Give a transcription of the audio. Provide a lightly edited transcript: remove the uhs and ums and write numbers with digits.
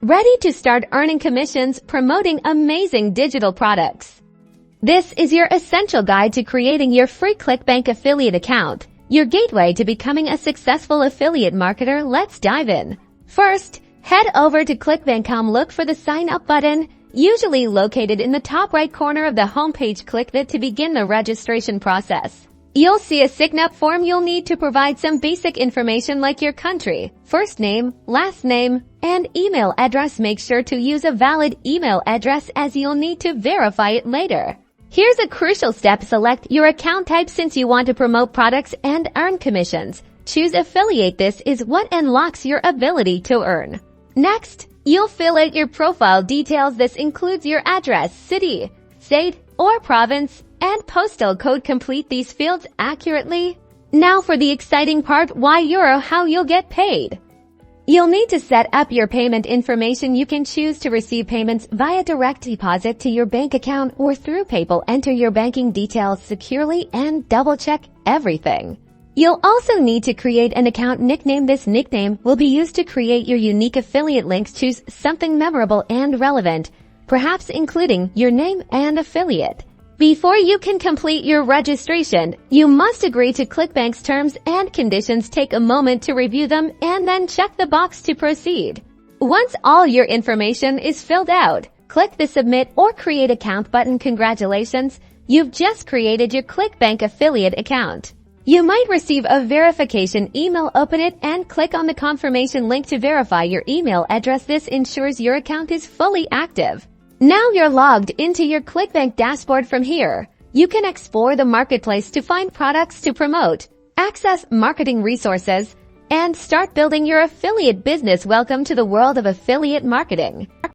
Ready to start earning commissions promoting amazing digital products. This is your essential guide to creating your free ClickBank affiliate account, your gateway to becoming a successful affiliate marketer. Let's dive in. First, head over to ClickBank.com. Look for the sign up button, usually located in the top right corner of the homepage. Click it to begin the registration process. You'll see a signup form. You'll need to provide some basic information like your country, first name, last name, and email address. Make sure to use a valid email address as you'll need to verify it later. Here's a crucial step. Select your account type. Since you want to promote products and earn commissions, choose affiliate. This is what unlocks your ability to earn. Next, you'll fill out your profile details. This includes your address, city, state, or province, and postal code. Complete these fields accurately. Now for the exciting part, how you'll get paid. You'll need to set up your payment information. You can choose to receive payments via direct deposit to your bank account or through PayPal. Enter your banking details securely and double-check everything. You'll also need to create an account nickname. This nickname will be used to create your unique affiliate links. Choose something memorable and relevant, perhaps including your name and affiliate. Before you can complete your registration, you must agree to ClickBank's terms and conditions. Take a moment to review them and then check the box to proceed. Once all your information is filled out, click the Submit or Create Account button. Congratulations, you've just created your ClickBank affiliate account. You might receive a verification email. Open it and click on the confirmation link to verify your email address. This ensures your account is fully active. Now you're logged into your ClickBank dashboard. From here, you can explore the marketplace to find products to promote, access marketing resources, and start building your affiliate business. Welcome to the world of affiliate marketing.